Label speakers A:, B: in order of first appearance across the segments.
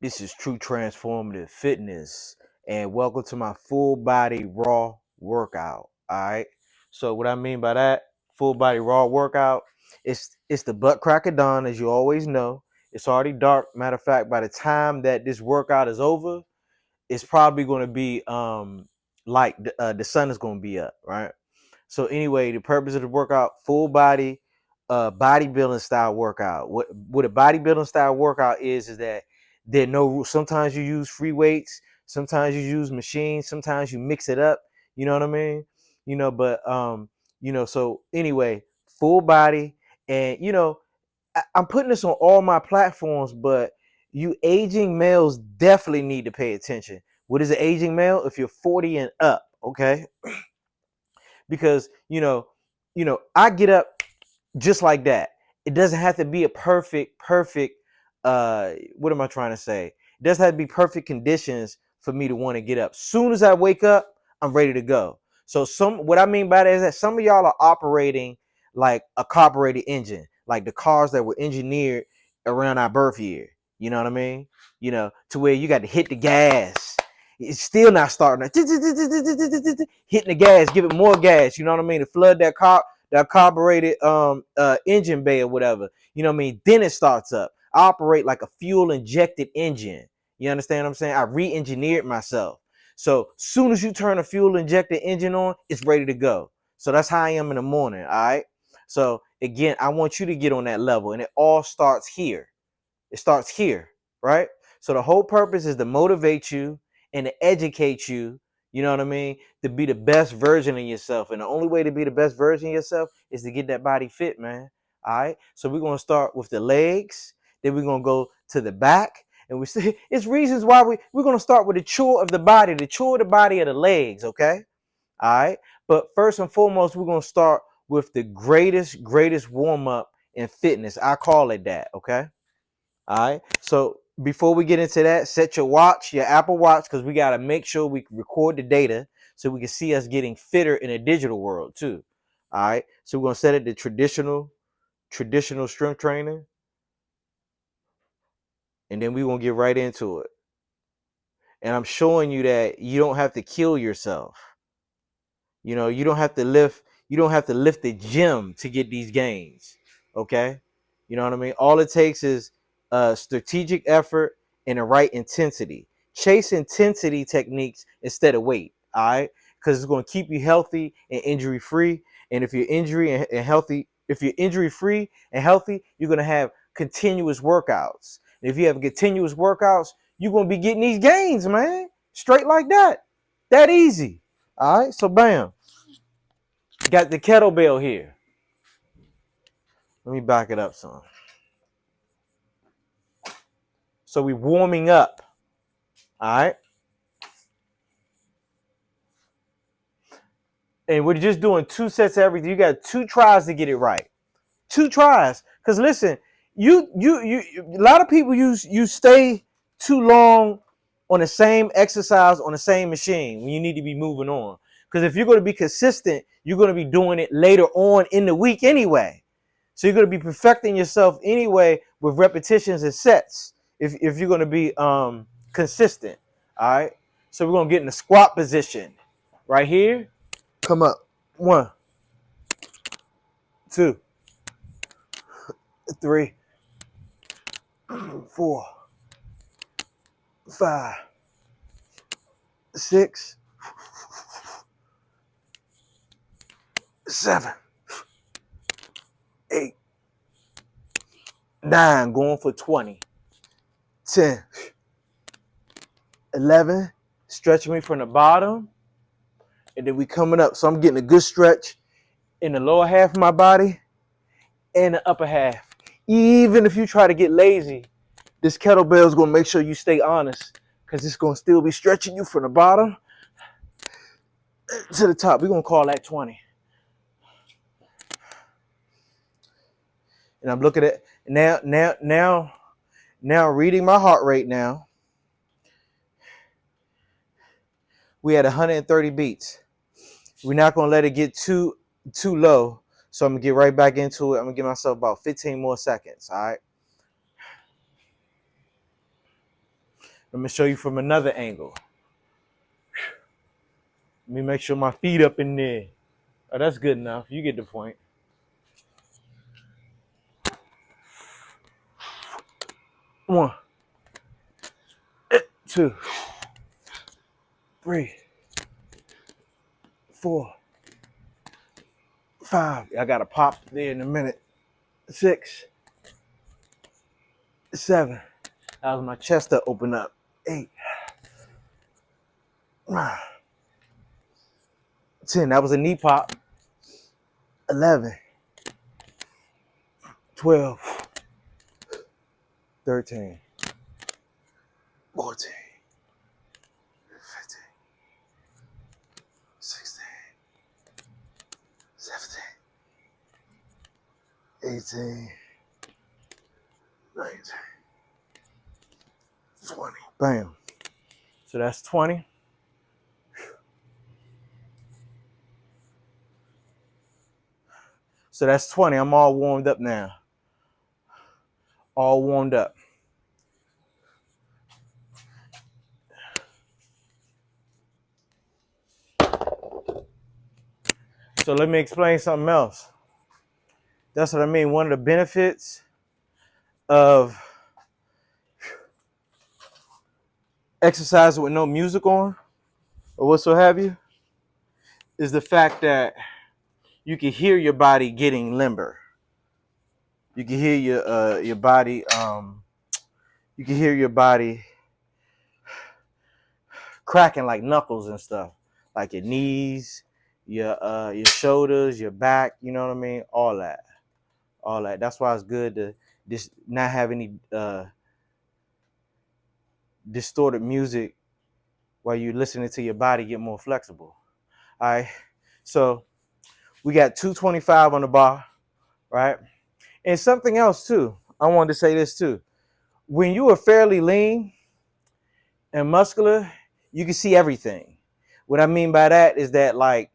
A: This is True Transformative Fitness, and welcome to my full body raw workout. All right. So what I mean by that full body raw workout, it's the butt crack of dawn, as you always know. It's already dark. Matter of fact, by the time that this workout is over, it's probably going to be like the sun is going to be up, right? So anyway, the purpose of the workout, full body, bodybuilding style workout. What a bodybuilding style workout is that there no. Sometimes you use free weights, sometimes you use machines, sometimes you mix it up. You know what I mean? So anyway, full body, and I'm putting this on all my platforms, but you aging males definitely need to pay attention. What is an aging male? If you're 40 and up, okay? Because I get up just like that. It doesn't have to be a perfect what am I trying to say? It doesn't have to be perfect conditions for me to want to get up. Soon as I wake up, I'm ready to go. So what I mean by that is that some of y'all are operating like a carbureted engine, like the cars that were engineered around our birth year. You know what I mean? To where you got to hit the gas. It's still not starting. Hitting the gas, give it more gas. You know what I mean? To flood that carbureted engine bay or whatever. You know what I mean? Then it starts up. I operate like a fuel injected engine. You understand what I'm saying? I re-engineered myself. So soon as you turn a fuel injected engine on, it's ready to go. So that's how I am in the morning. All right. So again, I want you to get on that level, and it all starts here. It starts here, right? So the whole purpose is to motivate you and to educate you, you know what I mean, to be the best version of yourself. And the only way to be the best version of yourself is to get that body fit, man. All right. So we're going to start with the legs, then we're going to go to the back. And we see it's reasons why we're going to start with the chore of the body, the chore of the body of the legs, okay? All right. But first and foremost, we're going to start with the greatest warm up in fitness. I call it that, okay? All right. So before we get into that, set your watch, your Apple Watch, because we got to make sure we can record the data so we can see us getting fitter in a digital world too. All right. So we're gonna set it to traditional strength training, and then we're gonna get right into it. And I'm showing you that you don't have to kill yourself. You don't have to lift the gym to get these gains. Okay? You know what I mean? All it takes is a strategic effort and the right intensity. Chase intensity techniques instead of weight. All right? Because it's going to keep you healthy and injury free. And if you're if you're injury free and healthy, you're going to have continuous workouts. And if you have continuous workouts, you're going to be getting these gains, man. Straight like that. That easy. All right, so bam. Got the kettlebell here. Let me back it up some. So we warming up. All right. And we're just doing 2 sets of everything. You got 2 tries to get it right. 2 tries. Because listen, you a lot of people you stay too long on the same exercise on the same machine when you need to be moving on. Because if you're going to be consistent, you're going to be doing it later on in the week anyway. So you're going to be perfecting yourself anyway with repetitions and sets if you're going to be consistent. All right. So we're going to get in the squat position right here. Come up. 1, 2, 3, 4, 5, 6, 7, 8, 9. Going for 20. 10, 11. Stretching me from the bottom. And then we coming up. So I'm getting a good stretch in the lower half of my body and the upper half. Even if you try to get lazy, this kettlebell is going to make sure you stay honest because it's going to still be stretching you from the bottom to the top. We're going to call that 20. And I'm looking at now reading my heart rate now. We had 130 beats. We're not going to let it get too low. So I'm going to get right back into it. I'm going to give myself about 15 more seconds. All right. Let me show you from another angle. Let me make sure my feet up in there. Oh, that's good enough. You get the point. 1, 2, 3, 4, 5. I gotta pop there in a minute. 6, 7. That was my chest to open up. 8, 10. That was a knee pop. 11, 12, 13, 14, 15, 16, 17, 18, 19, 20. Bam. So that's 20. So that's 20. I'm all warmed up now. All warmed up. So let me explain something else. That's what I mean. One of the benefits of exercising with no music on or whatso have you is the fact that you can hear your body getting limber. You can hear your body. You can hear your body cracking like knuckles and stuff, like your knees, your shoulders, your back. You know what I mean? All that. That's why it's good to just not have any distorted music while you're listening to your body get more flexible. All right. So we got 225 on the bar, right? And something else too. I wanted to say this too. When you are fairly lean and muscular, you can see everything. What I mean by that is that, like,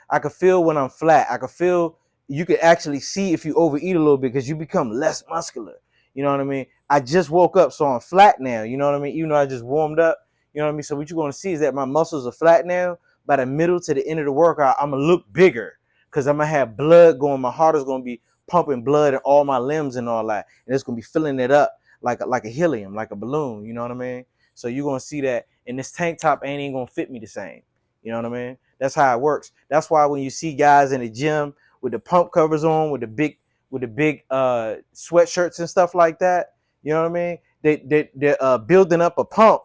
A: I could feel when I'm flat. I could feel, you could actually see if you overeat a little bit because you become less muscular. You know what I mean? I just woke up, so I'm flat now. You know what I mean? Even though I just warmed up, you know what I mean? So what you're going to see is that my muscles are flat now. By the middle to the end of the workout, I'm going to look bigger because I'm going to have blood going. My heart is going to be pumping blood in all my limbs and all that. And it's going to be filling it up like a helium, like a balloon. You know what I mean? So you're going to see that. And this tank top ain't going to fit me the same. You know what I mean? That's how it works. That's why when you see guys in the gym with the pump covers on, with the big sweatshirts and stuff like that, you know what I mean? They're building up a pump,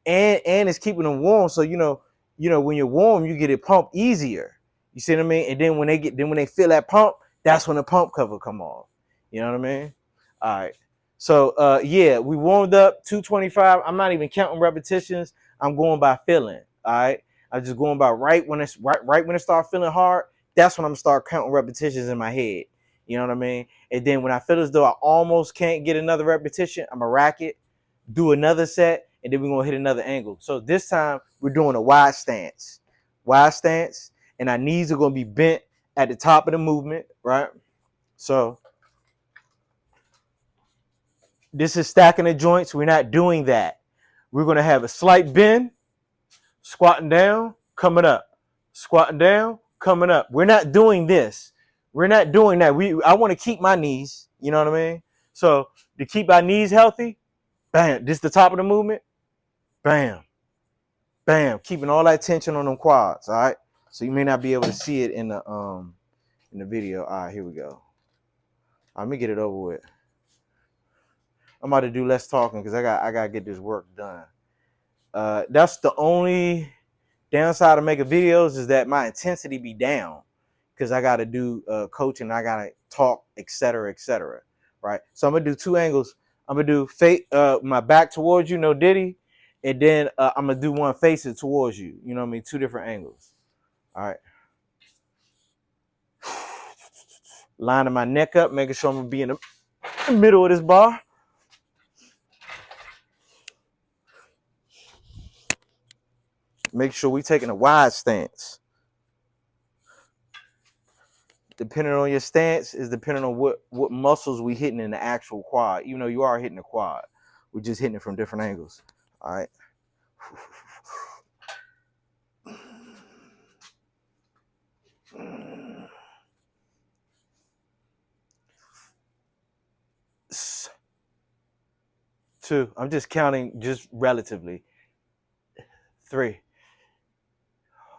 A: and it's keeping them warm. So when you're warm, you get it pumped easier. You see what I mean? And then when they feel that pump, that's when the pump cover come off. You know what I mean? All right. So yeah, we warmed up 225. I'm not even counting repetitions. I'm going by feeling. All right. I'm just going by right when it start feeling hard. That's when I'm gonna start counting repetitions in my head. You know what I mean? And then when I feel as though I almost can't get another repetition, I'm gonna rack it, do another set, and then we're gonna hit another angle. So this time we're doing a wide stance. Wide stance, and our knees are gonna be bent at the top of the movement, right? So this is stacking the joints. We're not doing that. We're gonna have a slight bend, squatting down, coming up, squatting down, coming up. We're not doing this. We're not doing that. I want to keep my knees. You know what I mean? So to keep our knees healthy, bam. This is the top of the movement. Bam, bam. Keeping all that tension on them quads. All right. So you may not be able to see it in the video. All right, here we go. Let me get it over with. I'm about to do less talking because I gotta get this work done. That's the only downside of making videos, is that my intensity be down because I got to do coaching, I got to talk, etc., etc. Right? So I'm gonna do two angles. I'm gonna do my back towards you, no diddy, and then I'm gonna do one facing towards you. You know what I mean? Two different angles. All right. Lining my neck up, making sure I'm gonna be in the middle of this bar. Make sure we taking a wide stance. Depending on your stance is depending on what muscles we hitting in the actual quad. Even though you are hitting the quad, we're just hitting it from different angles. All right. 2. I'm just counting just relatively. 3,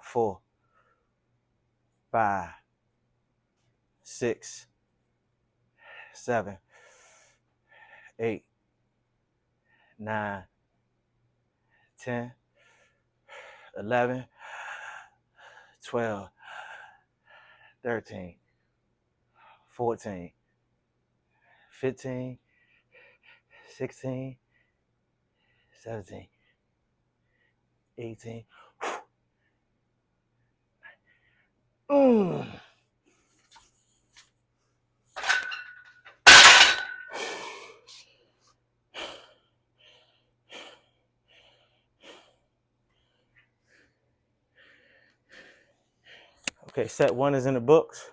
A: 4, 5, 6, 7, 8, 9, 10, 11, 12, 13, 14, 15, 16, 17, 18. Okay, set 1 is in the books.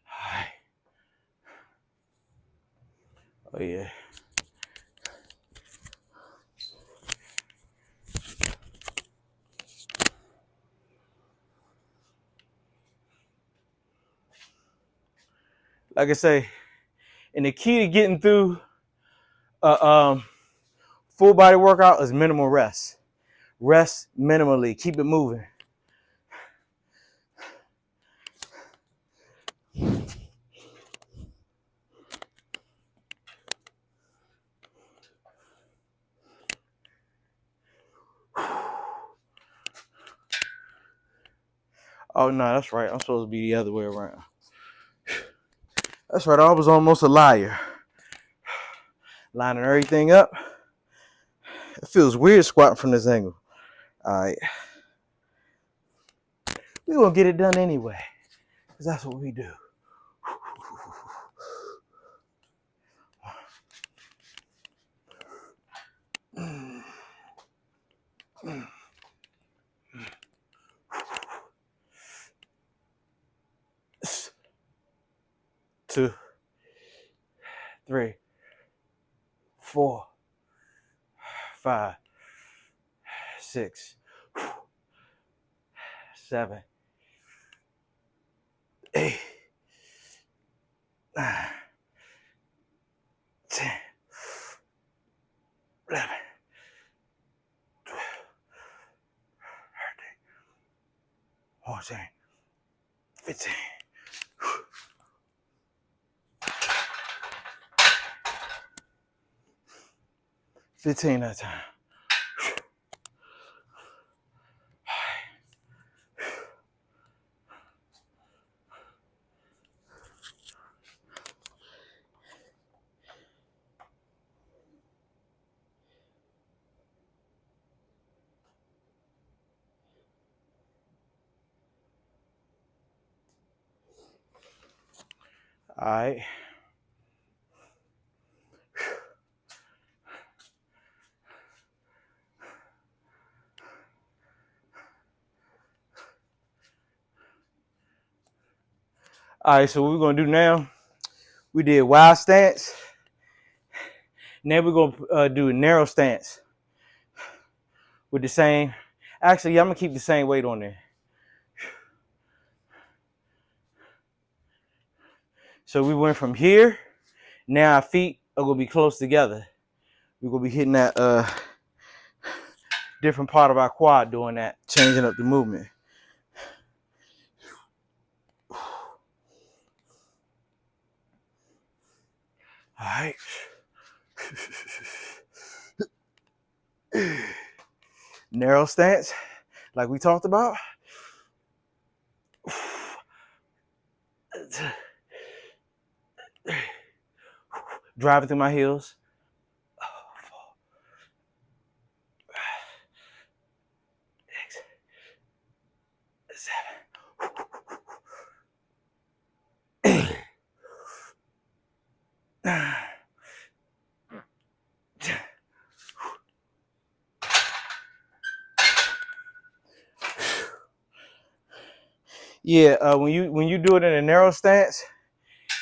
A: All right. Oh yeah. Like I say, and the key to getting through a full body workout is minimal rest. Rest minimally. Keep it moving. Oh no, that's right. I'm supposed to be the other way around. That's right. I was almost a liar. Lining everything up. It feels weird squatting from this angle. All right. We're going to get it done anyway, because that's what we do. Two, 3, 4, 5, 6, 7, 8, 9, 10, 11, 12, 13, 14, 15. 15 that time. All right. All right, so what we're going to do now, we did wide stance. Now we're going to do a narrow stance with the same. Actually, yeah, I'm going to keep the same weight on there. So we went from here. Now our feet are going to be close together. We're going to be hitting that different part of our quad doing that, changing up the movement. All right. Narrow stance, like we talked about. Driving through my heels. 4, 6, 7, 8. Yeah, when you do it in a narrow stance,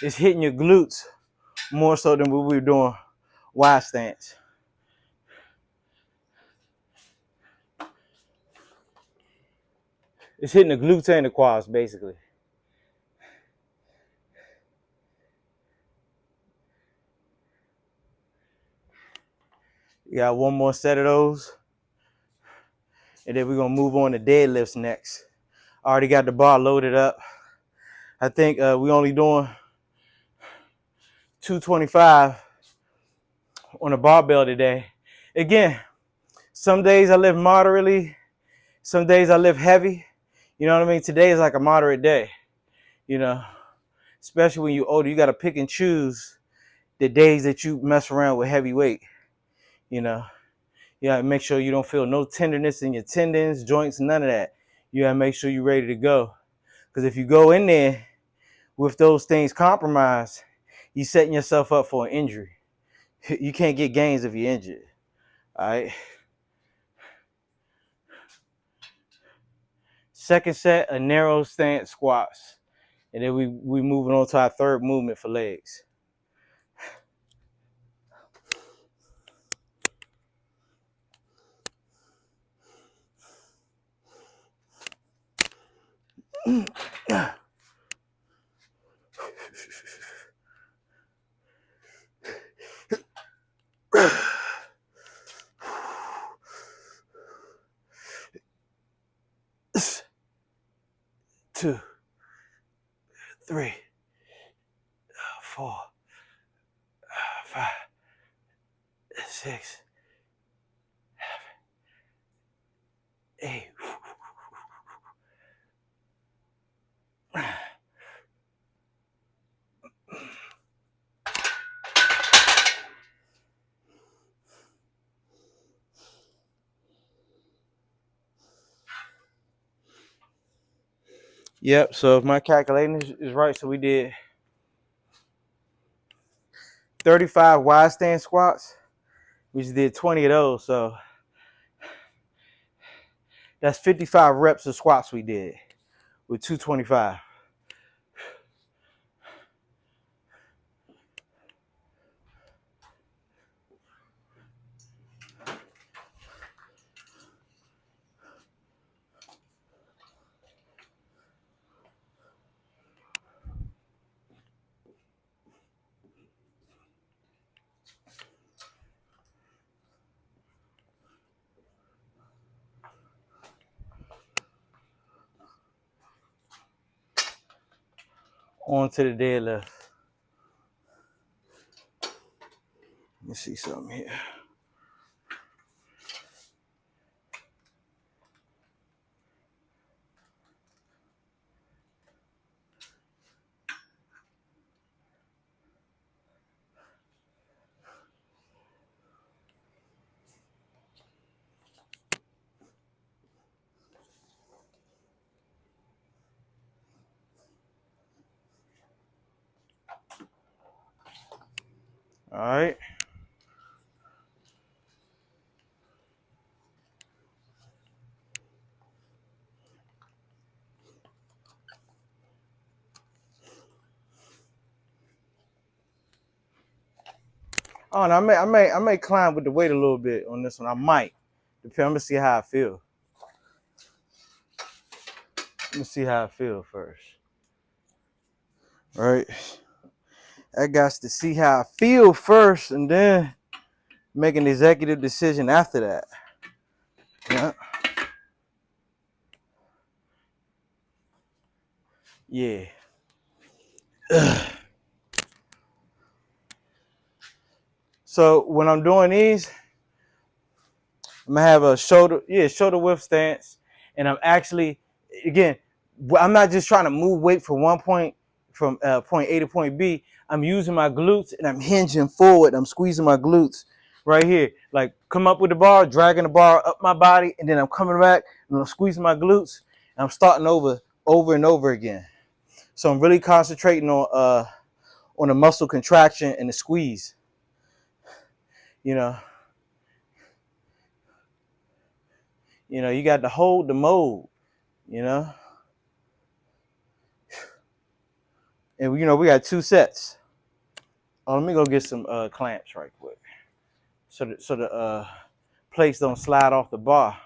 A: it's hitting your glutes more so than what we were doing wide stance. It's hitting the glutes and the quads basically. You got one more set of those, and then we're gonna move on to deadlifts next. I already got the bar loaded up. I think we only doing 225 on a barbell today. Again, some days I lift moderately, some days I lift heavy. You know what I mean? Today is like a moderate day, you know, especially when you're older. You got to pick and choose the days that you mess around with heavy weight, you know. You got to make sure you don't feel no tenderness in your tendons, joints, none of that. You got to make sure you're ready to go. Because if you go in there with those things compromised, you're setting yourself up for an injury. You can't get gains if you're injured. All right. Second set of narrow stance squats. And then we moving on to our third movement for legs. Two, three, 4, 5, 6, 8. Yep, so if my calculating is right, so we did 35 wide stance squats. We just did 20 of those, so that's 55 reps of squats we did with 225. On to the deadlift. Let me see something here. All right. Oh, and I may climb with the weight a little bit on this one. I might. Depend. I'm gonna see how I feel. Let me see how I feel first. All right. I got to see how I feel first, and then make an executive decision after that. Yeah. Yeah. Ugh. So when I'm doing these, I'm gonna have a shoulder width stance, and I'm actually, again, I'm not just trying to move weight from point A to point B. I'm using my glutes and I'm hinging forward. I'm squeezing my glutes right here. Like come up with the bar, dragging the bar up my body, and then I'm coming back and I'm squeezing my glutes. And I'm starting over and over again. So I'm really concentrating on the muscle contraction and the squeeze. You know, you got to hold the mode. You know. And you know, we got 2 sets. Oh, let me go get some clamps right quick. So the plates don't slide off the bar.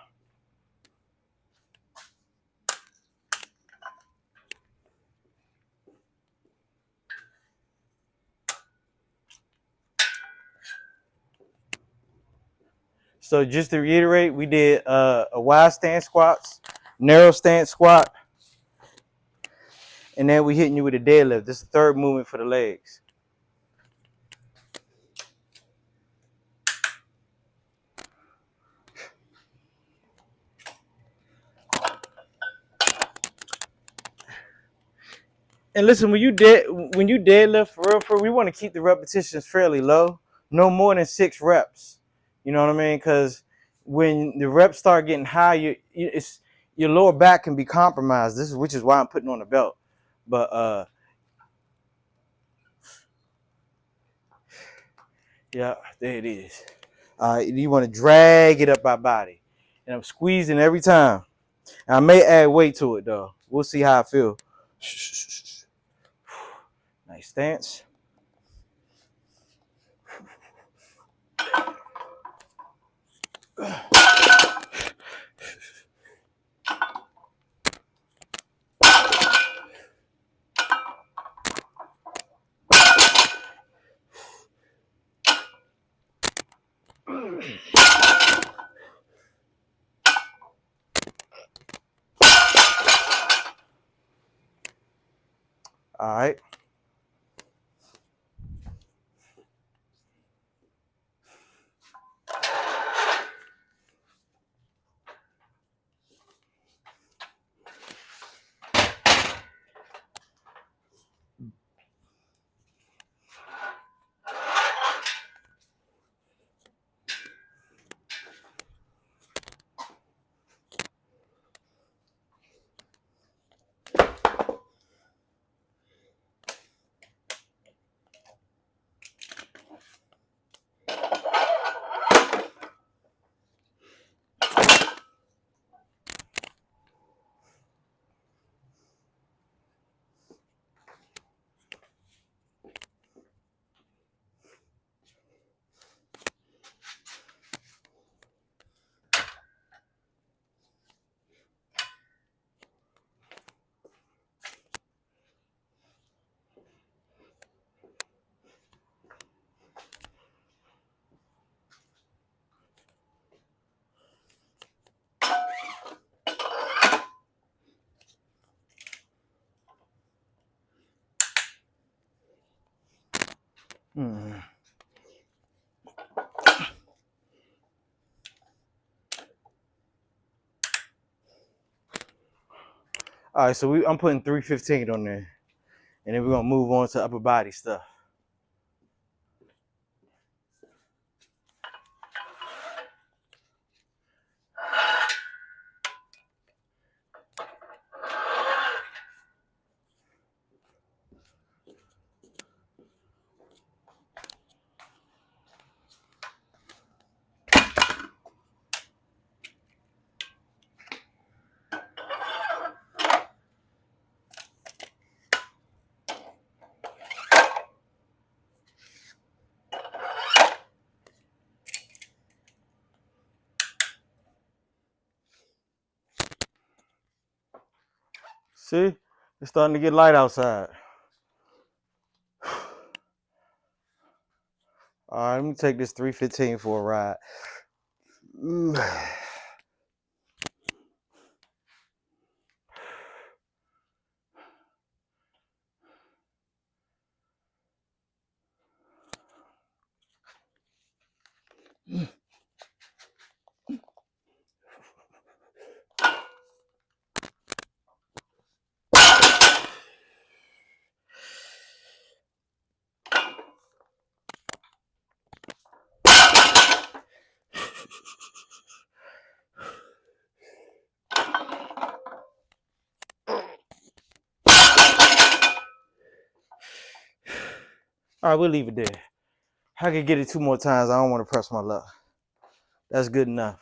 A: So just to reiterate, we did a wide stance squats, narrow stance squat, and then we hitting you with a deadlift. This is the third movement for the legs. And listen, when you deadlift for real, we want to keep the repetitions fairly low, no more than 6 reps. You know what I mean? Because when the reps start getting high, your lower back can be compromised. Which is why I'm putting on a belt. But yeah, there it is. You want to drag it up our body, and I'm squeezing every time. And I may add weight to it though. We'll see how I feel. Nice stance. All right. All right, so I'm putting 315 on there, and then we're gonna move on to upper body stuff. See, it's starting to get light outside. All right, let me take this 315 for a ride. All right, we'll leave it there. I could get it 2 more times. I don't want to press my luck. That's good enough.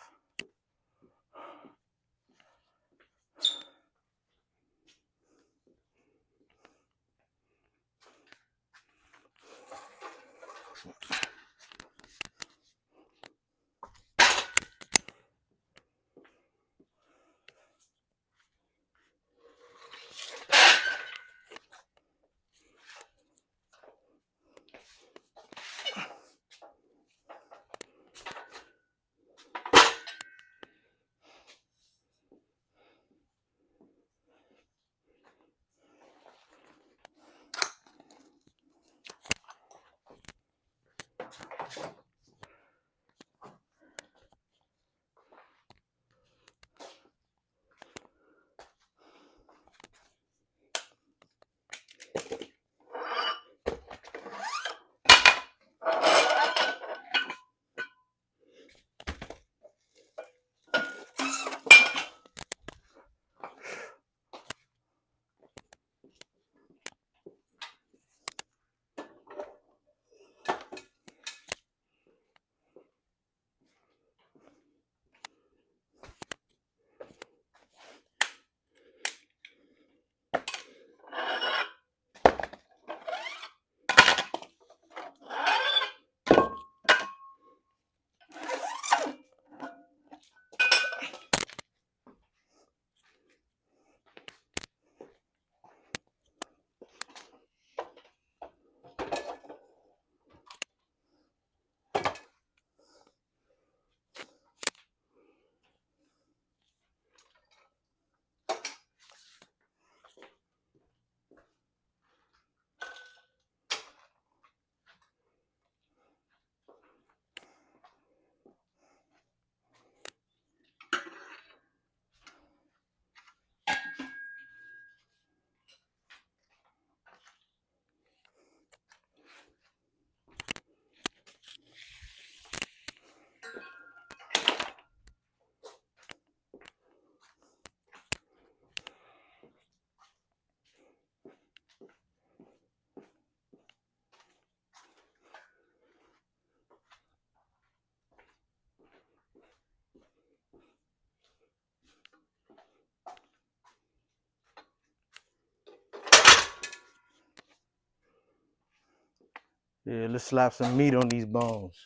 A: Yeah, let's slap some meat on these bones.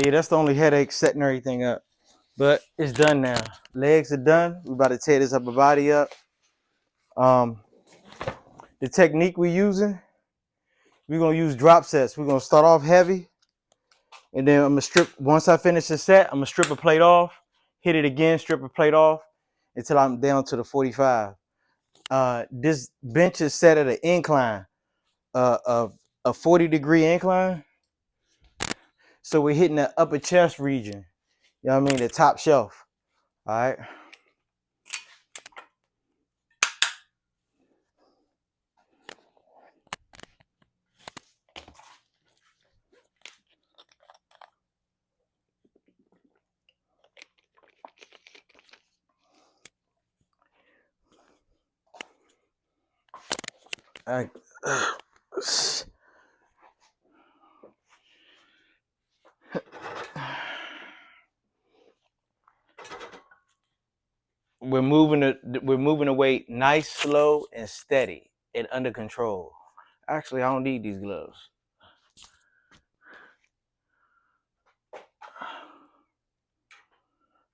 A: Yeah, that's the only headache, setting everything up. But it's done now. Legs are done. We're about to tear this upper body up. The technique we're using, we're gonna use drop sets. We're gonna start off heavy, and then I'm gonna strip. Once I finish the set, I'm gonna strip a plate off, hit it again, strip a plate off until I'm down to the 45. This bench is set at an incline, of a 40-degree incline. So we're hitting the upper chest region. You know what I mean? The top shelf. All right. I, we're moving the weight nice, slow, and steady, and under control. Actually, I don't need these gloves.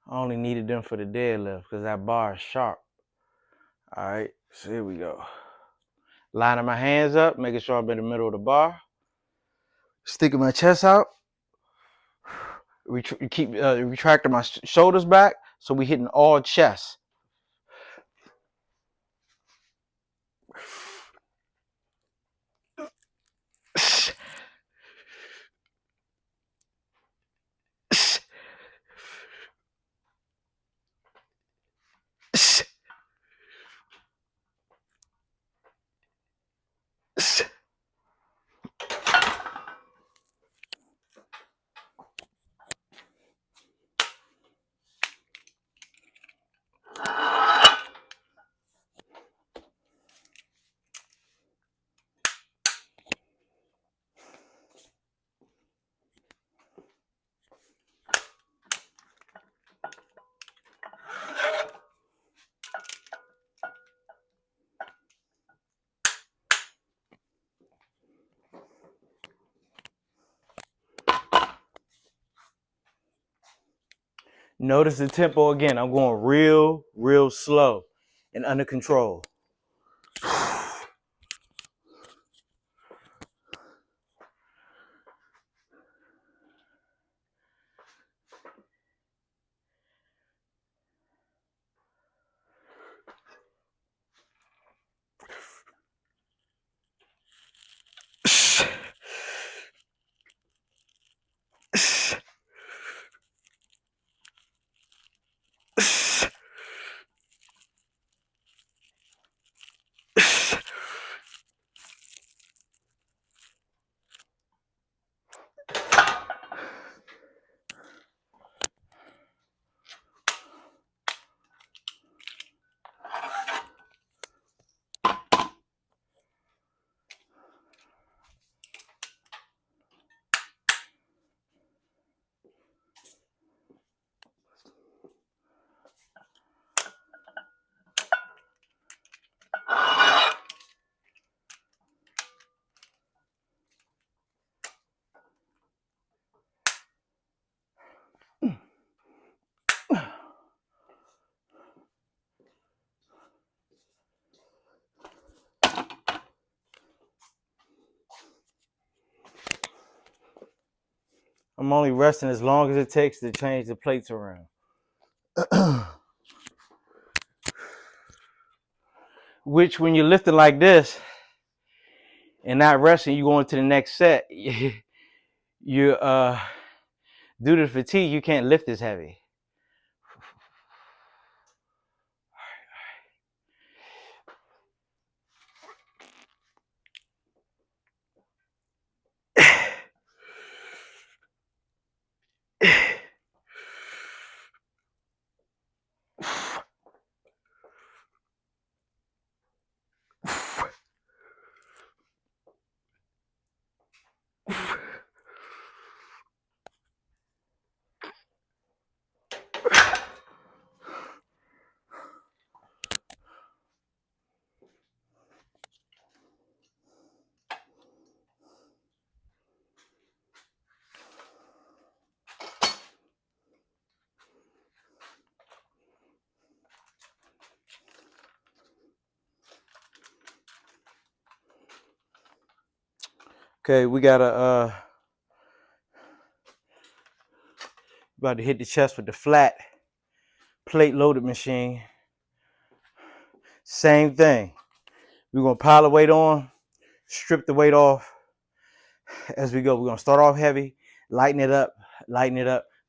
A: I only needed them for the deadlift because that bar is sharp. All right, so here we go. Lining my hands up, making sure I'm in the middle of the bar. Sticking my chest out. Keep retracting my shoulders back, so we hitting all chest. Notice the tempo again. I'm going real slow and under control. I'm only resting as long as it takes to change the plates around. Which, when you're lifting like this and not resting, you go into the next set. You due to fatigue, you can't lift as heavy. Okay, we gotta about to hit the chest with the flat plate loaded machine. Same thing. We're gonna pile the weight on, strip the weight off as we go. We're gonna start off heavy, lighten it up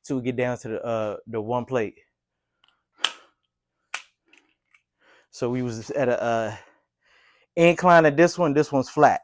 A: till we get down to the one plate. So we was at a incline at this one. This one's flat.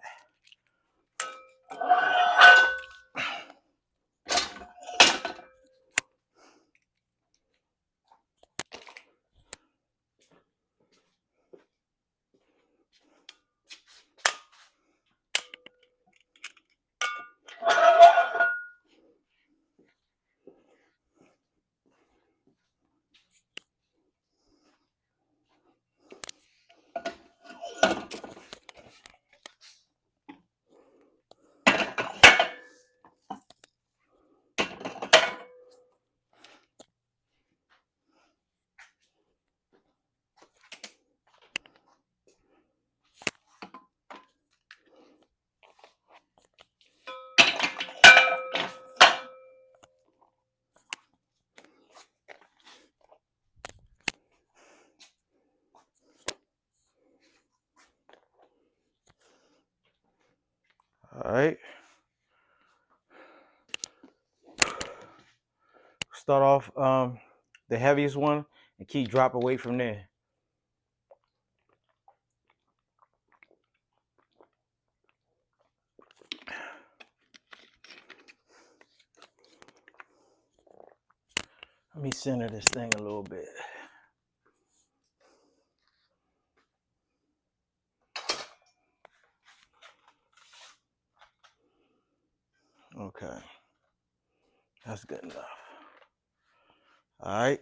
A: All right. Start off the heaviest one and keep dropping weight from there. Let me center this thing a little bit. Okay. That's good enough. All right.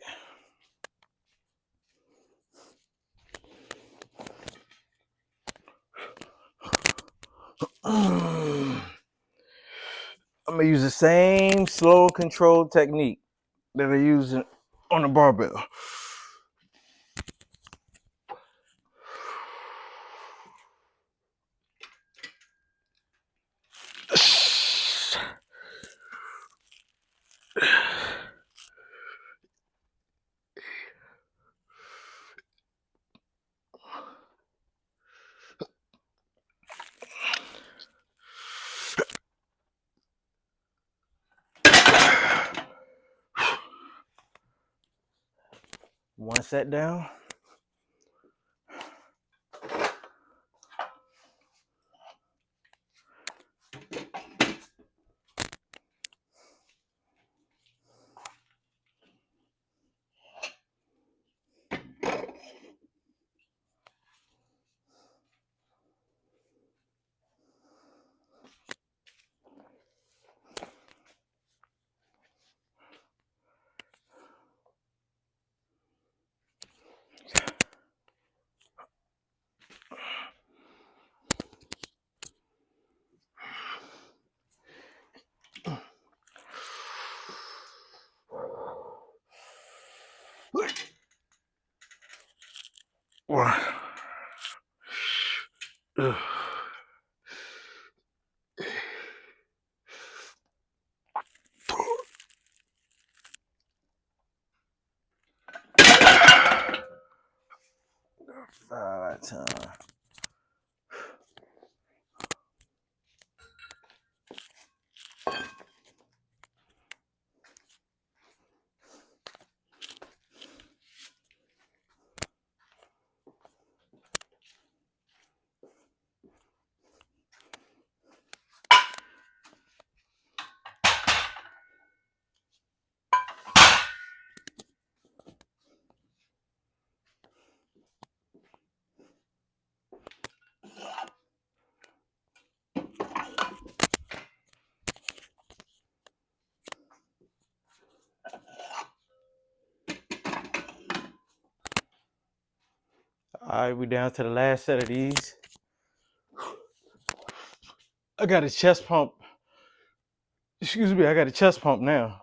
A: I'm gonna use the same slow control technique that I use on the barbell. One set down. One. Time. All right, we're down to the last set of these. I got a chest pump. Excuse me, I got a chest pump now.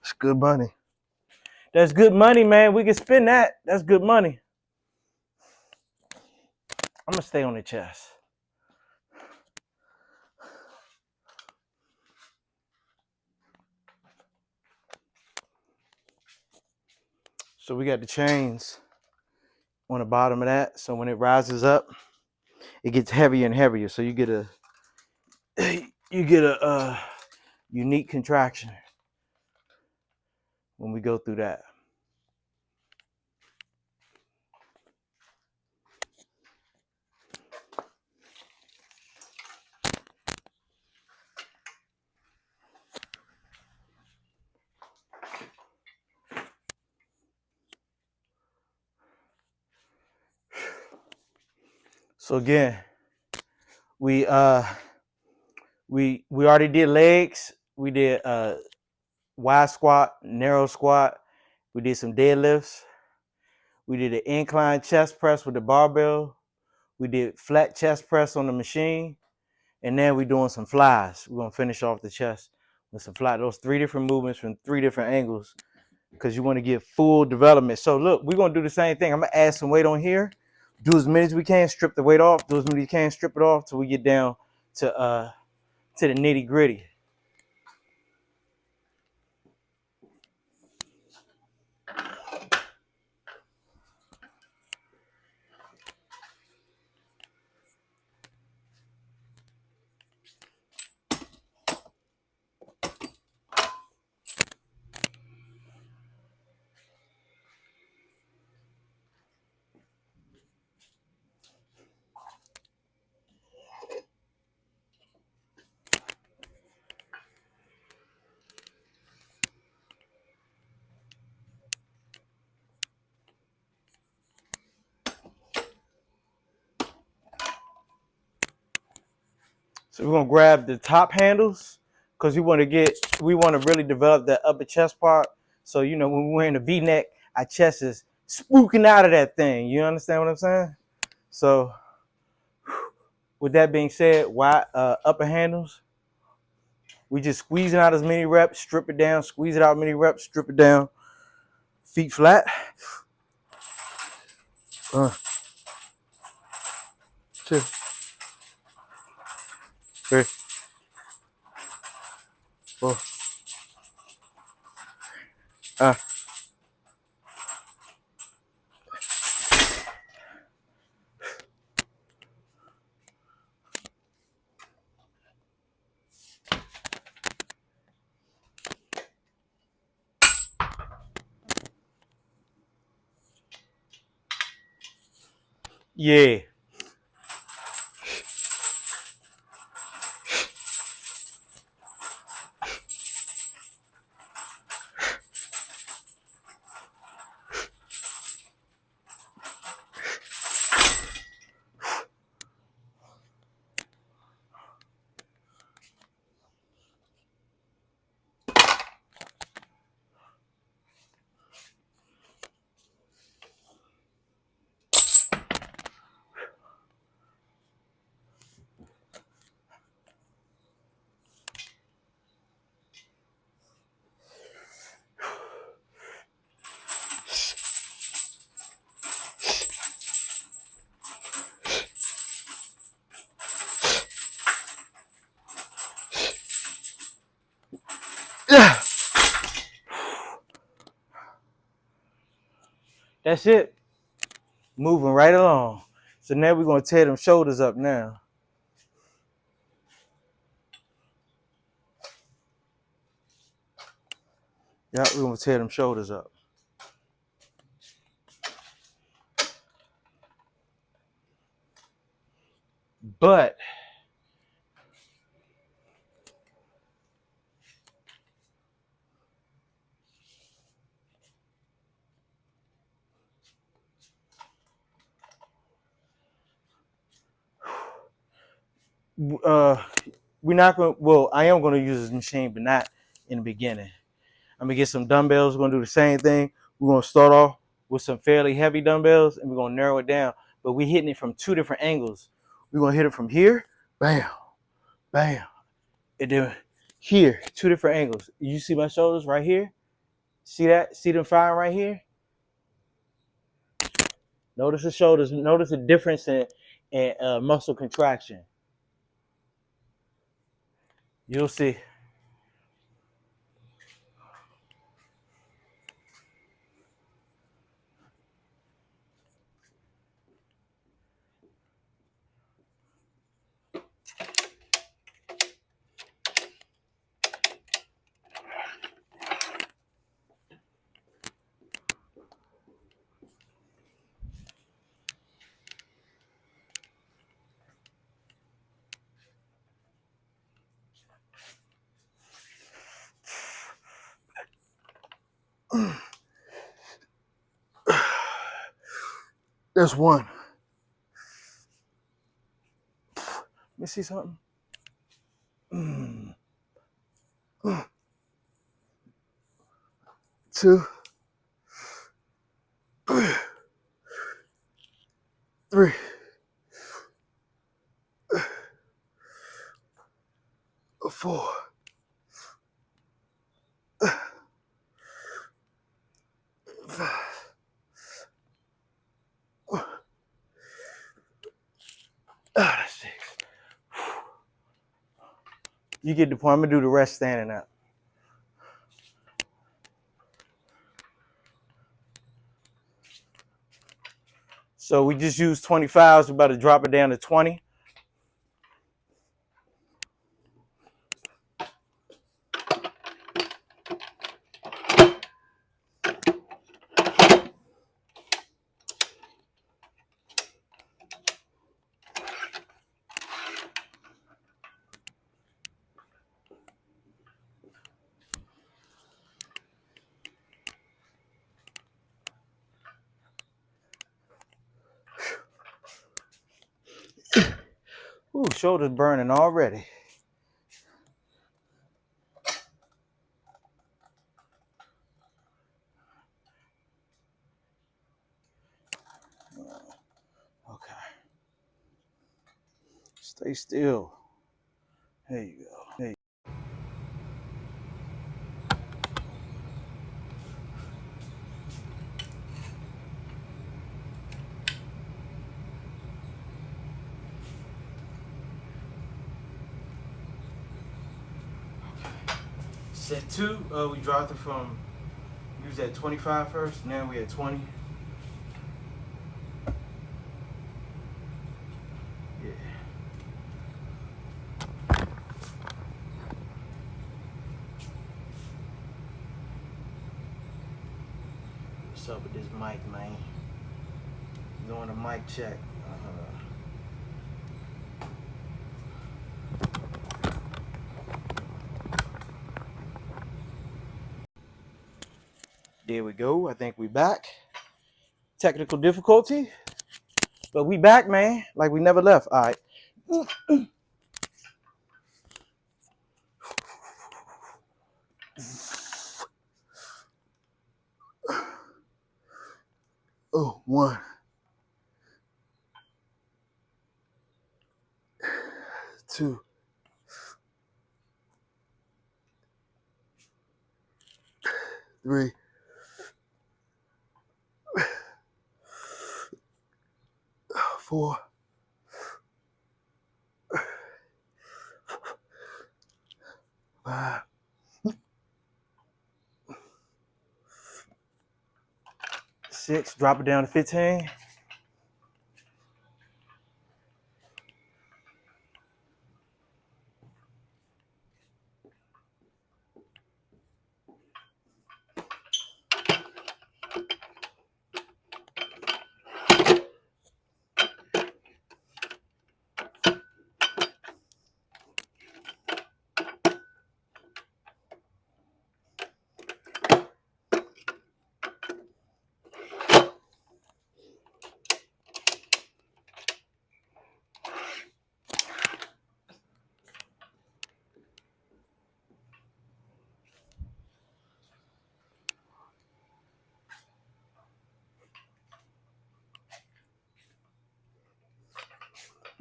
A: It's good money. That's good money, man. We can spend that. That's good money. I'm gonna stay on the chest. So we got the chains on the bottom of that. So when it rises up, it gets heavier and heavier. So you get a unique contraction when we go through that. So again, we we already did legs. We did wide squat, narrow squat. We did some deadlifts. We did an incline chest press with the barbell. We did flat chest press on the machine. And then we're doing some flies. We're gonna finish off the chest with some flies. Those 3 different movements from 3 different angles because you want to get full development. So look, we're gonna do the same thing. I'm gonna add some weight on here, do as many as we can, strip the weight off, do as many as we can, strip it off till we get down to the nitty gritty. So we're gonna grab the top handles because we want to really develop that upper chest part. So you know when we're wearing a V-neck, our chest is spooking out of that thing. You understand what I'm saying? So with that being said, why upper handles? We just squeezing out as many reps, strip it down, squeeze it out many reps, strip it down. Feet flat. 2, 3, 4. Yeah. That's it. Moving right along. So now we're gonna tear them shoulders up now. Yeah, we're gonna tear them shoulders up. But we're not gonna. Well, I am gonna use this machine, but not in the beginning. I'm gonna get some dumbbells. We're gonna do the same thing. We're gonna start off with some fairly heavy dumbbells, and we're gonna narrow it down. But we're hitting it from 2 different angles. We're gonna hit it from here, bam, bam, and then here, 2 different angles. You see my shoulders right here? See that? See them firing right here? Notice the shoulders. Notice the difference in muscle contraction. You'll see. That's one. me see something. 2, 3, 4, 5. That's 6. You get the point. I'm gonna do the rest standing up. So we just used 25s. We're about to drop it down to 20. Ooh, shoulders burning already. Okay. Stay still. There you go. There you Set 2, we dropped it from, we was at 25 first, now we at 20. Yeah. What's up with this mic, man? Doing a mic check. There we go. I think we back. Technical difficulty, but we back, man. Like we never left. All right. Oh, 1, 2, 3, 4, 5, 6. Drop it down to 15.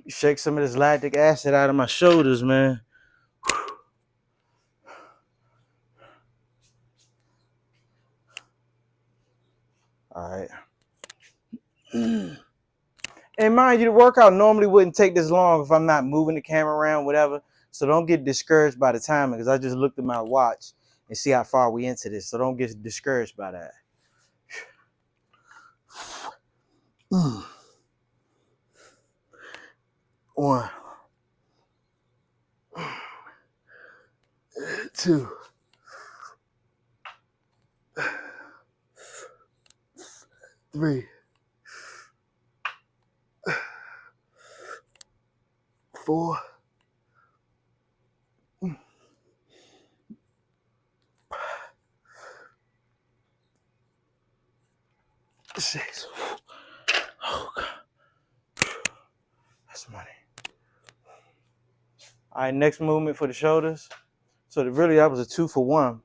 A: Shake some of this lactic acid out of my shoulders, man. All right. And mind you, the workout normally wouldn't take this long if I'm not moving the camera around, whatever. So don't get discouraged by the timing, because I just looked at my watch and see how far we into this. So don't get discouraged by that. 1, 2, 3, 4, 6. Oh, God. That's money. All right, next movement for the shoulders. So really that was a 2 for 1.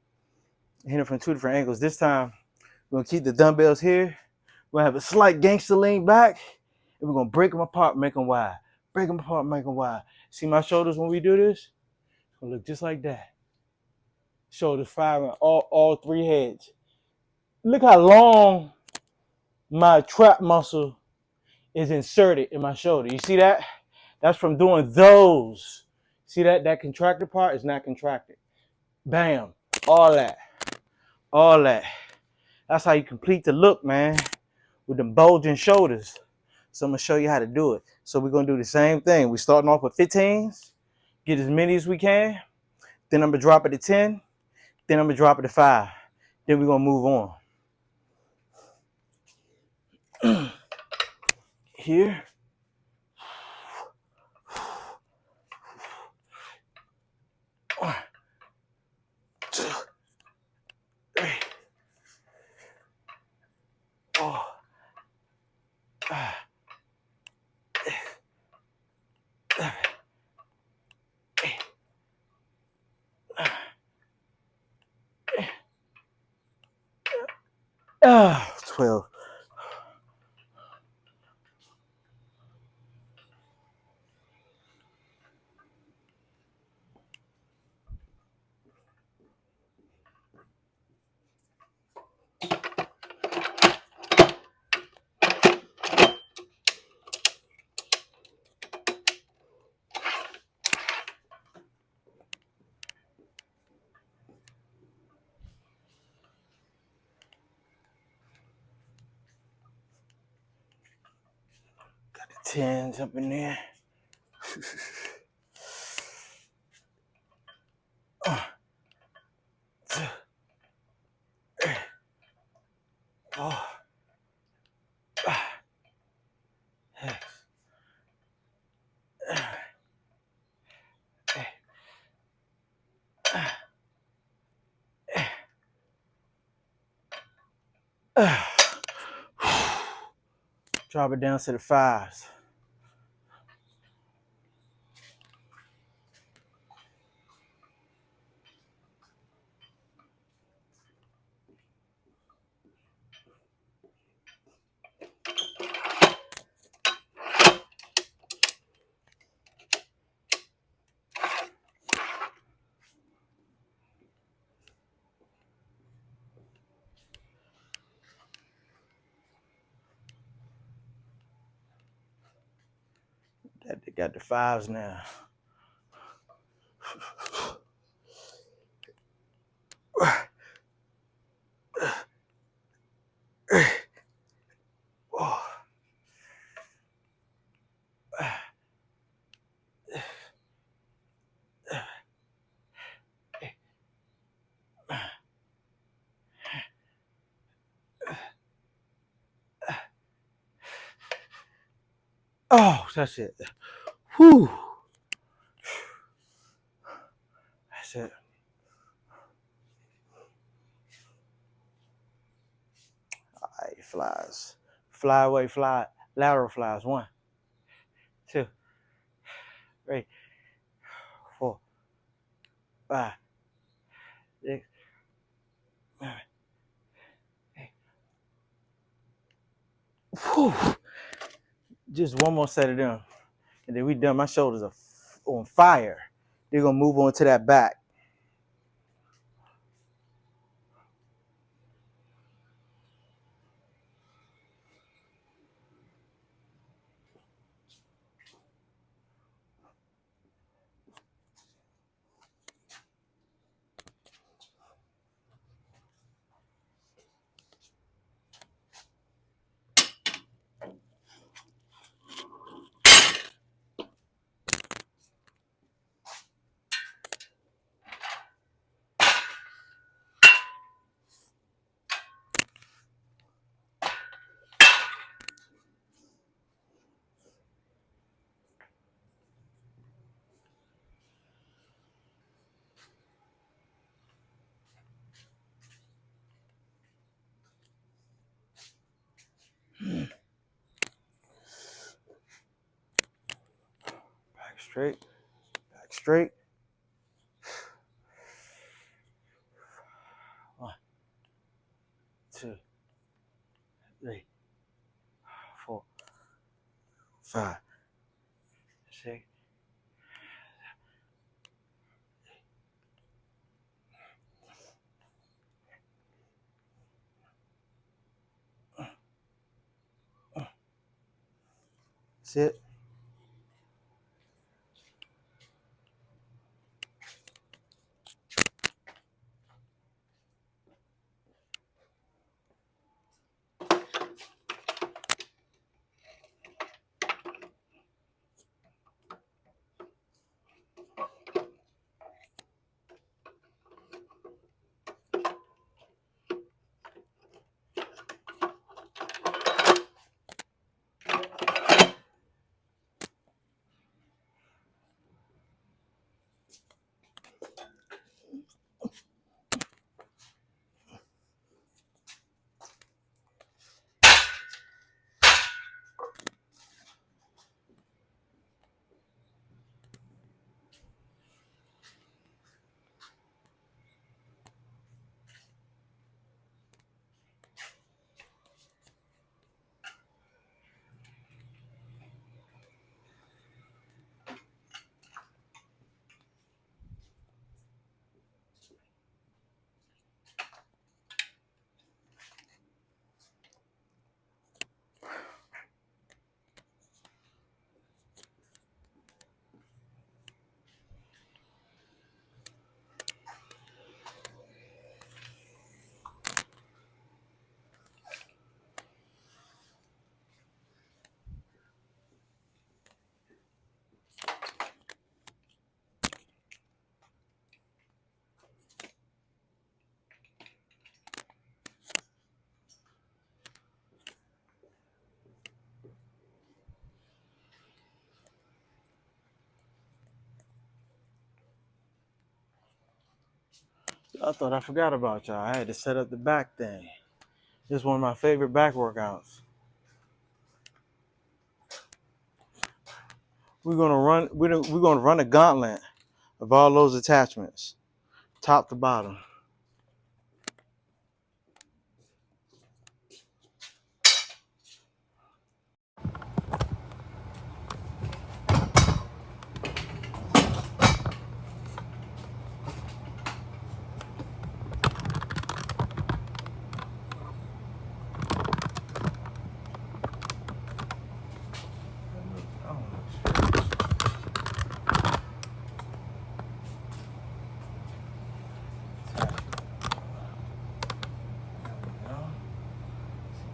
A: Hitting from 2 different angles. This time, we're gonna keep the dumbbells here. We're gonna have a slight gangster lean back, and we're gonna break them apart, make them wide. Break them apart, make them wide. See my shoulders when we do this? It's gonna look just like that. Shoulders firing all 3 heads. Look how long my trap muscle is inserted in my shoulder. You see that? That's from doing those. See that contracted part is not contracted. Bam. All that. All that. That's how you complete the look, man, with them bulging shoulders. So I'm going to show you how to do it. So we're going to do the same thing. We're starting off with 15s. Get as many as we can. Then I'm going to drop it to 10. Then I'm going to drop it to 5. Then we're going to move on. Here. 1, 2, 3, 4, 5, 6, 7, 8, 9, 12. Got the 10s up in there. 1, 2, 3, 4, 5, 6, 7, 8, 9. Drop it down to the 5s. They got the 5s now. Oh, that's it. Whew. That's it. All right, flies. Fly away, fly. Lateral flies. 1, 2, 3, 4, 5, 6, 7, 8. Whew. Just one more set of them. And then we done. My shoulders are on fire. They're going to move on to that back. Back straight. Back straight. 1, 2, 3, 4, 5, 6. That's it. I thought I forgot about y'all. I had to set up the back thing. This is one of my favorite back workouts. We're gonna run a gauntlet of all those attachments, top to bottom.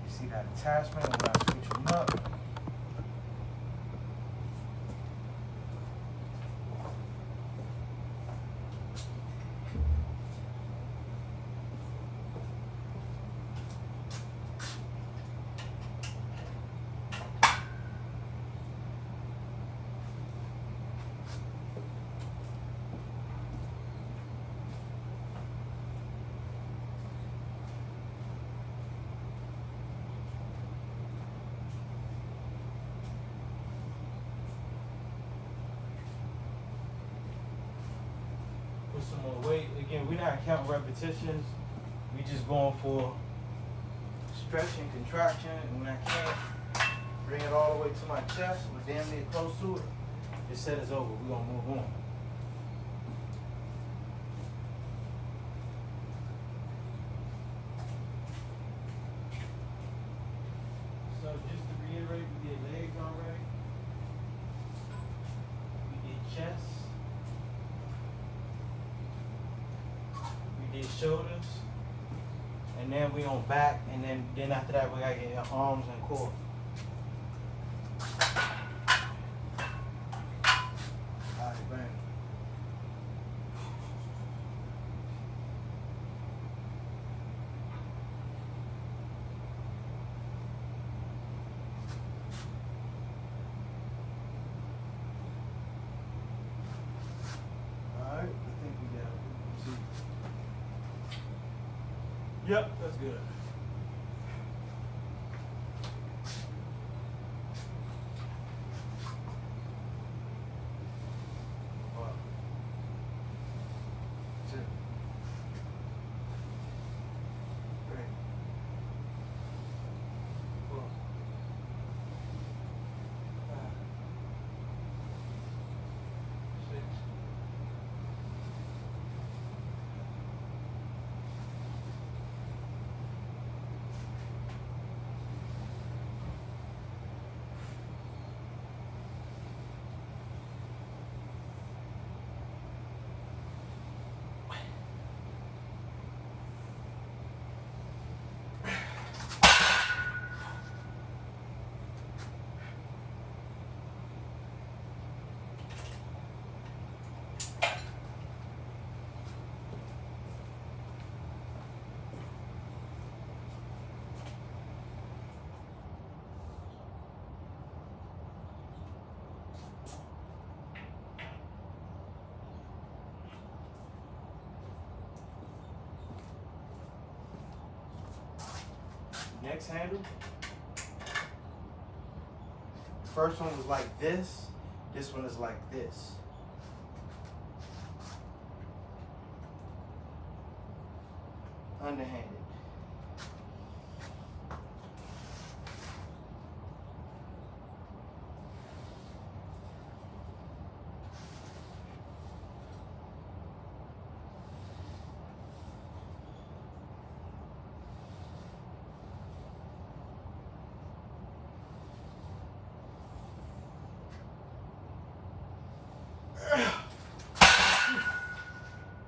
A: See that attachment when I switch them up. Put some more weight. Again, we're not counting repetitions. We just going for stretching, contraction, and when I can't bring it all the way to my chest, we're damn near close to it. This set is over. We're gonna move on. So just to reiterate, we did legs already. We did chest. We did shoulders. And then we on back, and then after that we gotta get arms and core. Alright, bang. Alright, I think we got it. Yep, that's good. X handle. The first one was like this. This one is like this. Underhanded.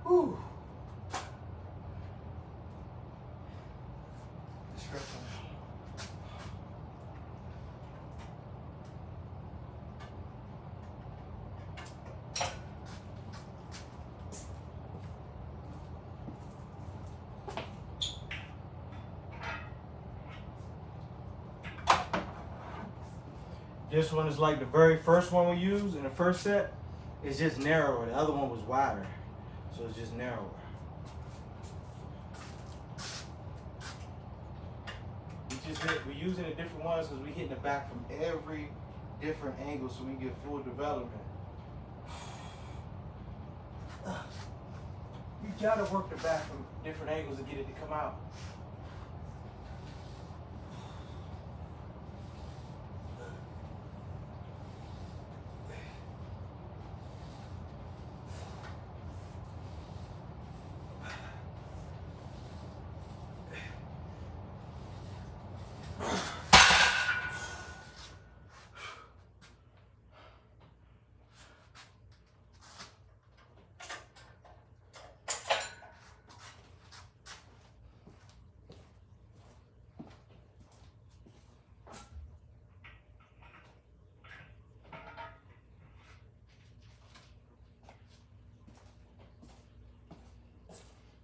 A: Whew. This one is like the very first one we used in the first set. It's just narrower. The other one was wider, so it's just narrower. We're using the different ones because we're hitting the back from every different angle so we get full development. You gotta work the back from different angles to get it to come out.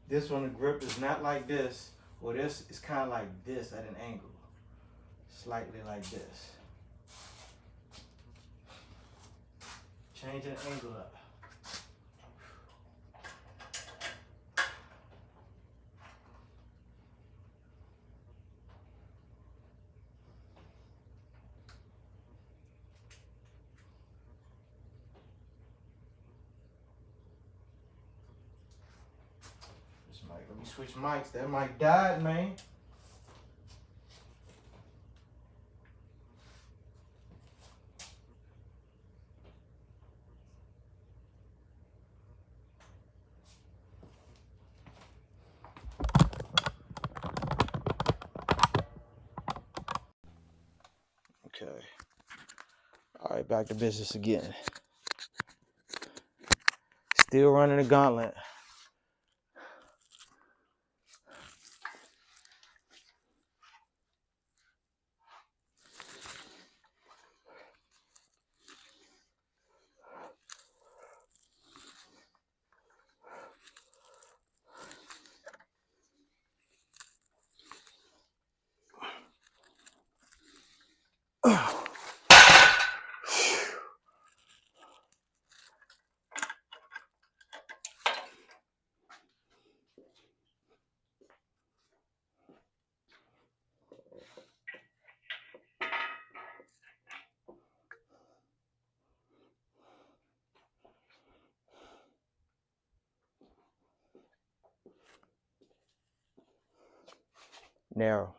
A: This one, the grip is not like this, or this is kind of like this at an angle. Slightly like this. Change the angle up. Let me switch mics. That mic died, man. Okay. All right, back to business again. Still running the gauntlet. Narrow.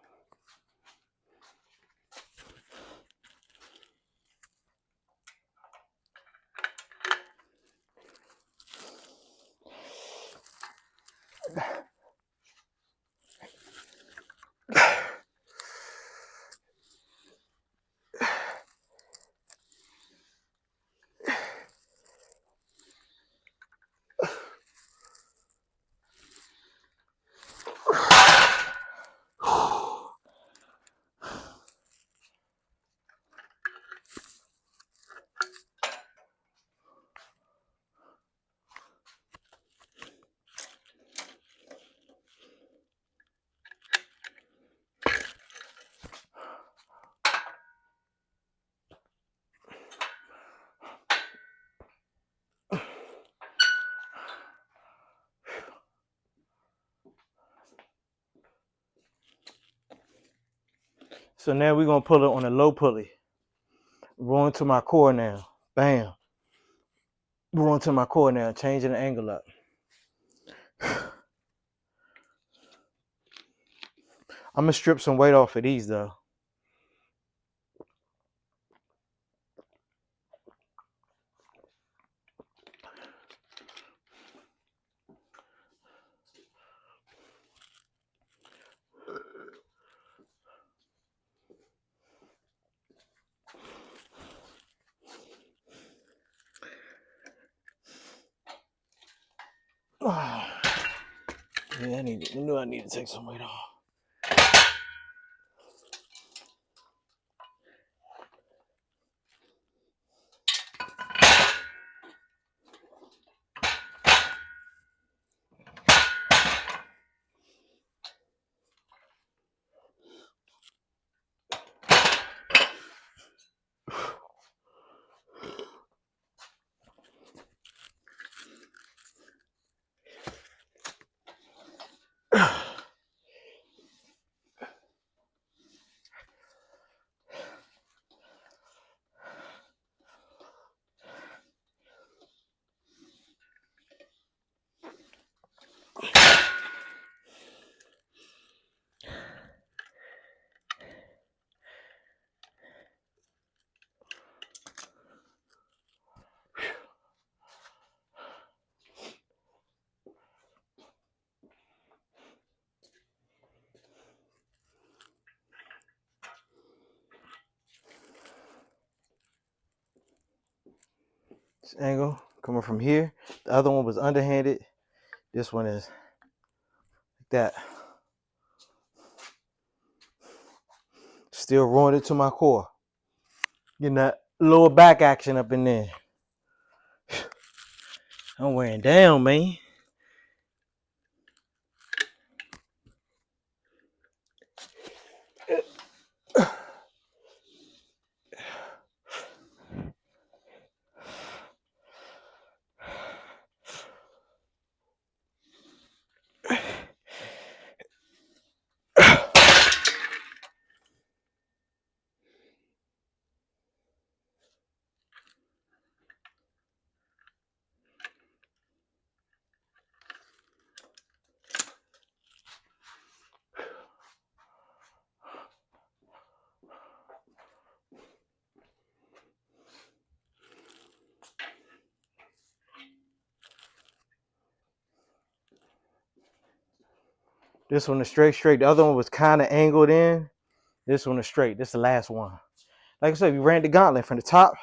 A: So now we're gonna pull it on a low pulley. Rolling to my core now. Bam. Rolling to my core now, changing the angle up. I'm gonna strip some weight off of these though. Yeah, I knew I need to take some weight off. This angle coming from here. The other one was underhanded. This one is like that. Still rolling it to my core. Getting that lower back action up in there. I'm wearing down, man. This one is straight. The other one was kind of angled in. This one is straight. This is the last one. Like I said, we ran the gauntlet from the top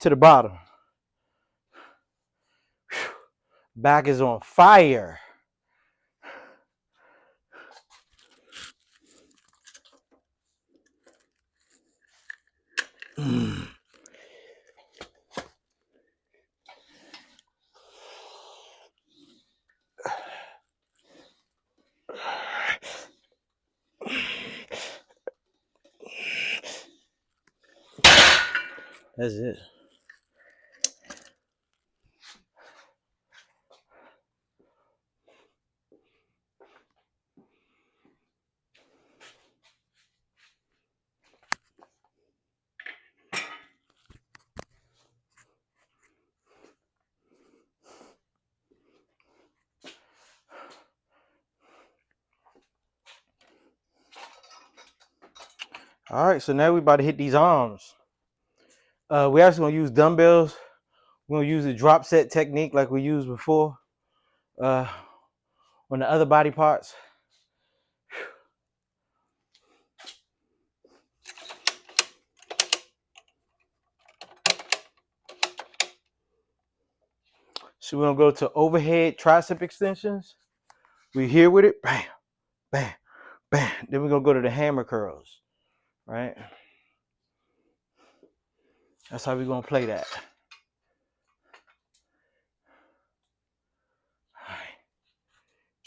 A: to the bottom. Back is on fire. That's it. All right, so now we about to hit these arms. We actually gonna use dumbbells. We're gonna use the drop set technique like we used before on the other body parts. So we're gonna go to overhead tricep extensions. We here with it, bam, bam, bam. Then we're gonna go to the hammer curls, right? That's how we're gonna play that. All right.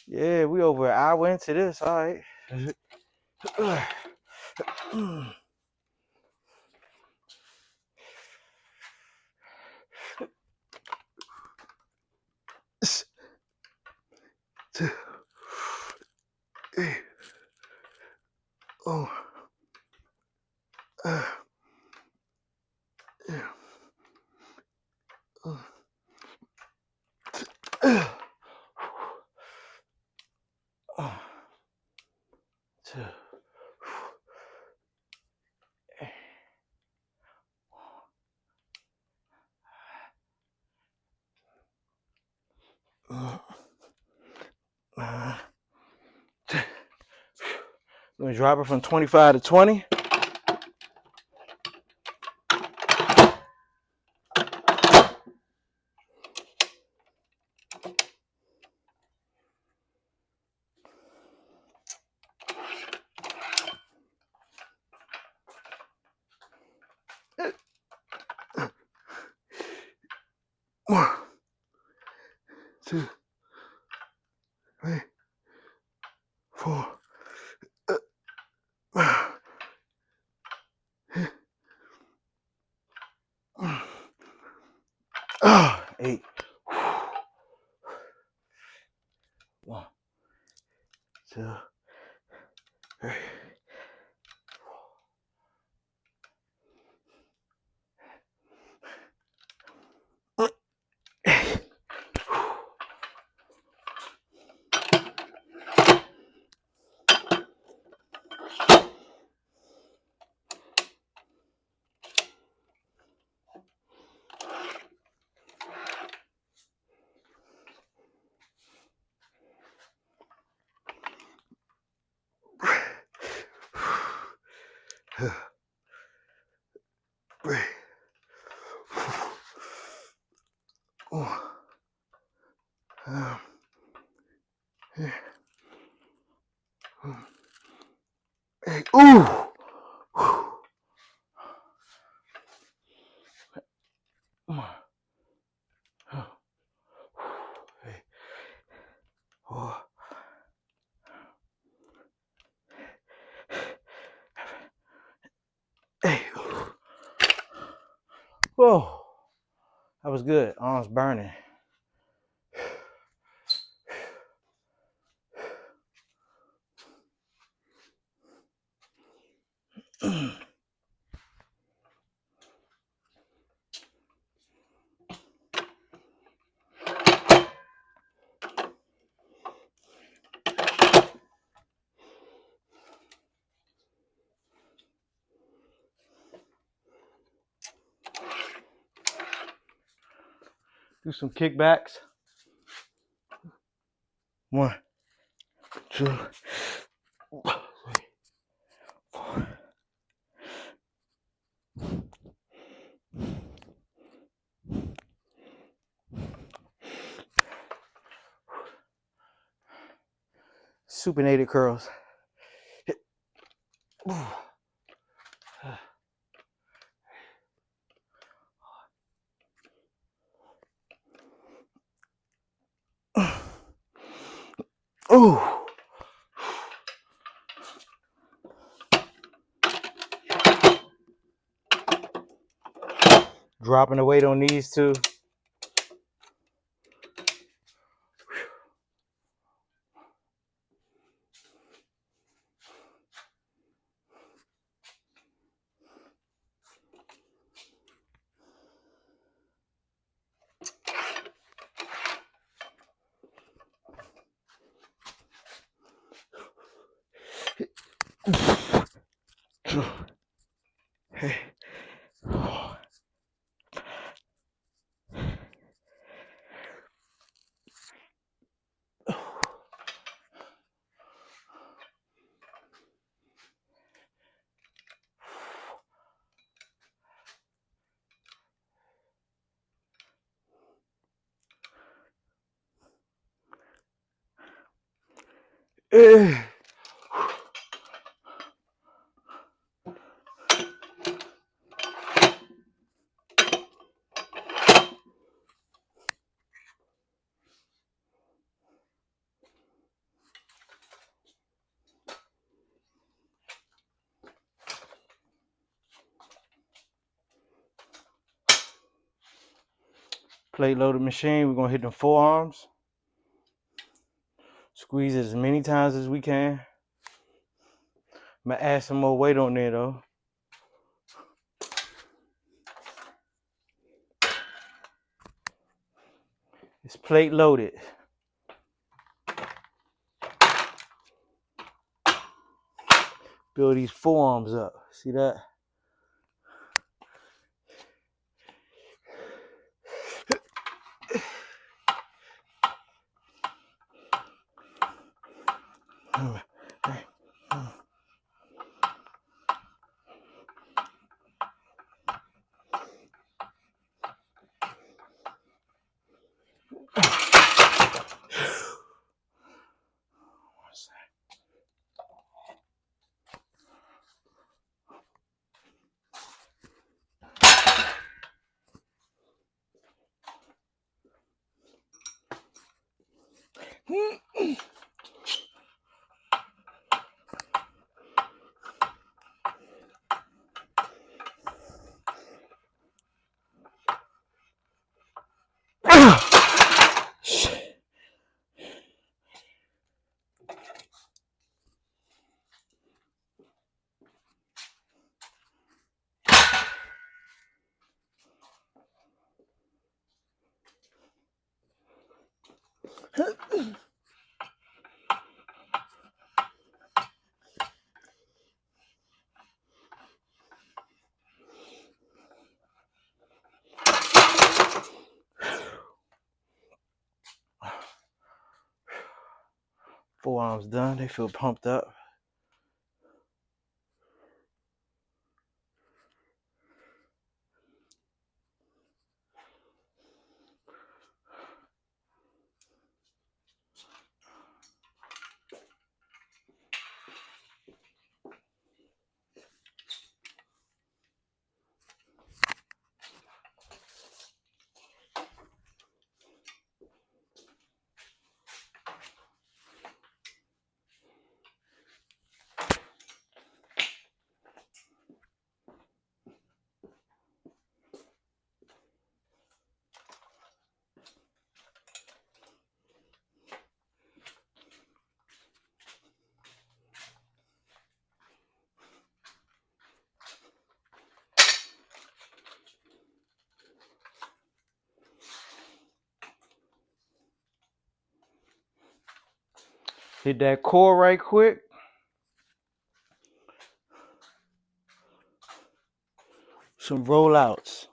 A: Yeah, we over an hour into this, all right. Oh. Two. Let me drop it from 25 to 20. One, two, three, four. Eight. One, two, three. Ooh. Whoa, that was good. Arms burning. Do some kickbacks. 1, 2, 3, 4. Supinated curls. Ooh. Dropping the weight on these two. Hey. Plate loaded machine. We're gonna hit the forearms. Squeeze it as many times as we can. I'm gonna add some more weight on there though. It's plate loaded. Build these forearms up. See that? Forearms done. They feel pumped up. Hit that core right quick. Some rollouts.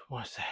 A: What's that?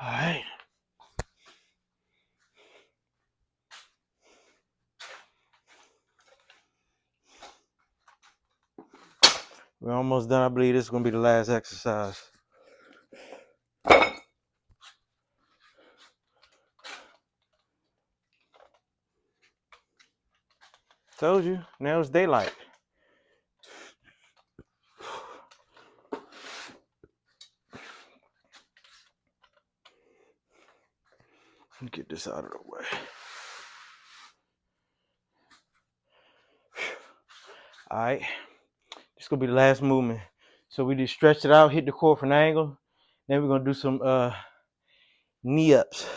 A: All right. We're almost done. I believe this is going to be the last exercise. Told you. Now it's daylight. Let me get this out of the way. All right. This is going to be the last movement. So we just stretched it out, hit the core for an angle. Then we're going to do some knee ups.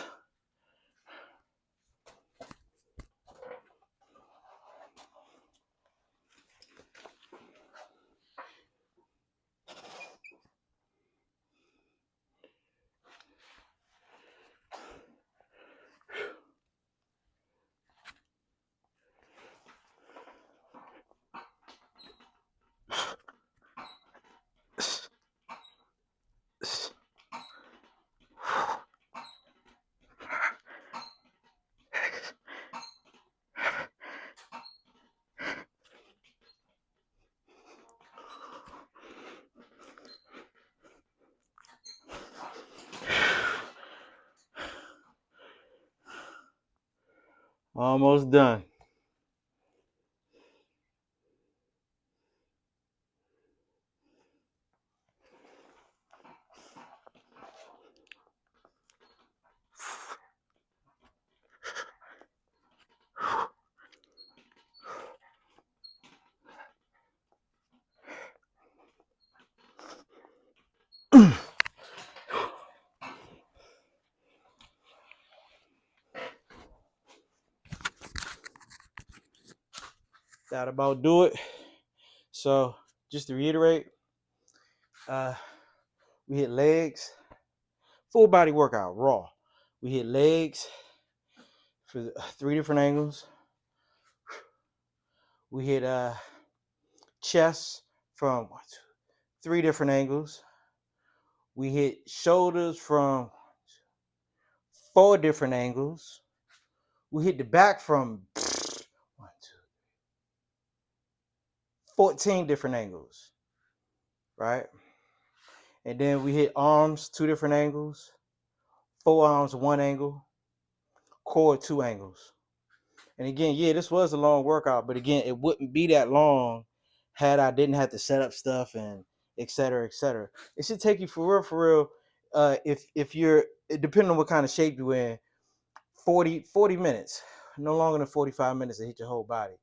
A: Almost done. That about do it. So just to reiterate, uh, we hit legs, full body workout, raw. We hit legs for 3 different angles. We hit chest from 3 different angles. We hit shoulders from 4 different angles. We hit the back from 14 different angles, right? And then we hit arms, 2 different angles, forearms, 1 angle, core, 2 angles. And again, yeah, this was a long workout, but again, it wouldn't be that long had I didn't have to set up stuff and et cetera, et cetera. It should take you for real. If you're depending on what kind of shape you're in, 40 minutes, no longer than 45 minutes to hit your whole body.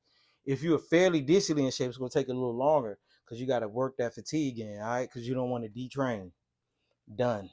A: If you're fairly decently in shape, it's gonna take a little longer because you got to work that fatigue in, all right? Because you don't want to detrain. Done.